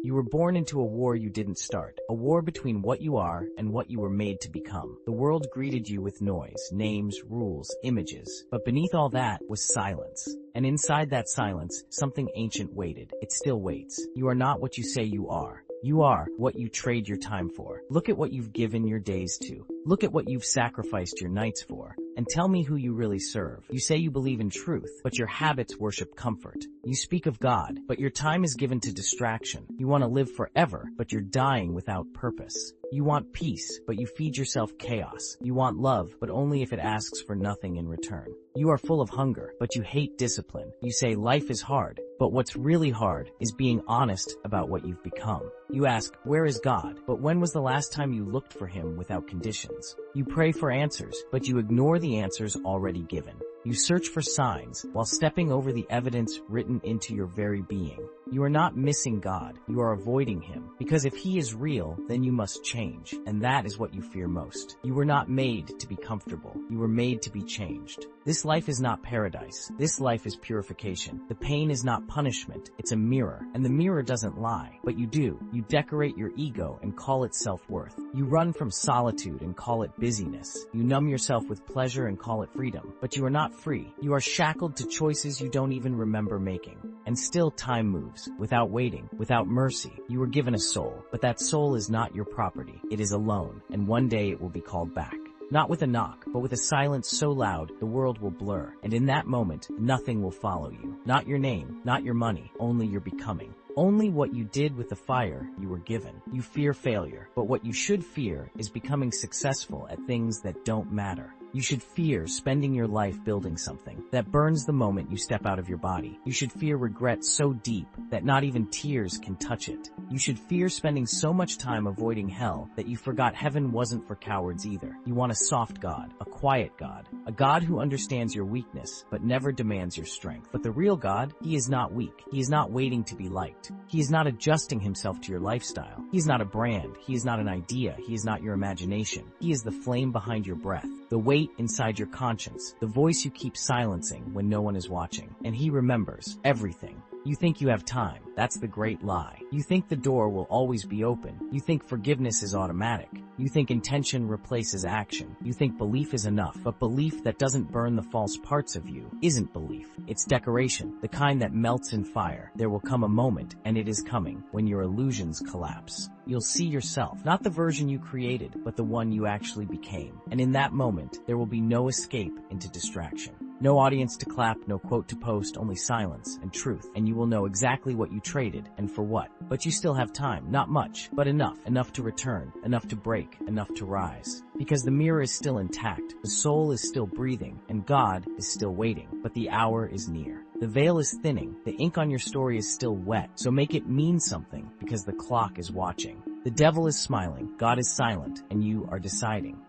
You were born into a war you didn't start, a war between what you are and what you were made to become. The world greeted you with noise, names, rules, images, but beneath all that was silence. And inside that silence, something ancient waited. It still waits. You are not what you say you are. You are what you trade your time for. Look at what you've given your days to. Look at what you've sacrificed your nights for. And tell me who you really serve. You say you believe in truth, but your habits worship comfort. You speak of God, but your time is given to distraction. You want to live forever, but you're dying without purpose. You want peace, but you feed yourself chaos. You want love, but only if it asks for nothing in return. You are full of hunger, but you hate discipline. You say life is hard, but what's really hard is being honest about what you've become. You ask, where is God? But when was the last time you looked for him without conditions? You pray for answers, but you ignore the answers already given. You search for signs while stepping over the evidence written into your very being. You are not missing God, you are avoiding him, because if he is real, then you must change, and that is what you fear most. You were not made to be comfortable, you were made to be changed. This life is not paradise, this life is purification. The pain is not punishment, it's a mirror, and the mirror doesn't lie, but you do. You decorate your ego and call it self-worth. You run from solitude and call it busyness. You numb yourself with pleasure and call it freedom, but you are not free. You are shackled to choices you don't even remember making. And still time moves, without waiting, without mercy. You were given a soul, but that soul is not your property. It is alone, and one day it will be called back. Not with a knock, but with a silence so loud, the world will blur. And in that moment, nothing will follow you. Not your name, not your money, only your becoming. Only what you did with the fire you were given. You fear failure, but what you should fear is becoming successful at things that don't matter. You should fear spending your life building something that burns the moment you step out of your body. You should fear regret so deep that not even tears can touch it. You should fear spending so much time avoiding hell that you forgot heaven wasn't for cowards either. You want a soft God, a quiet God, a God who understands your weakness but never demands your strength. But the real God, he is not weak. He is not waiting to be liked. He is not adjusting himself to your lifestyle. He is not a brand. He is not an idea. He is not your imagination. He is the flame behind your breath, the weight inside your conscience, the voice you keep silencing when no one is watching. And he remembers everything. You think you have time. That's the great lie. You think the door will always be open. You think forgiveness is automatic. You think intention replaces action. You think belief is enough, but belief that doesn't burn the false parts of you isn't belief. It's decoration, the kind that melts in fire. There will come a moment, and it is coming, when your illusions collapse. You'll see yourself, not the version you created, but the one you actually became. And in that moment, there will be no escape into distraction. No audience to clap, no quote to post, only silence and truth. And you will know exactly what you traded and for what. But you still have time, not much, but enough. Enough to return, enough to break, enough to rise. Because the mirror is still intact, the soul is still breathing, and God is still waiting. But the hour is near. The veil is thinning, the ink on your story is still wet, so make it mean something, because the clock is watching. The devil is smiling, God is silent, and you are deciding.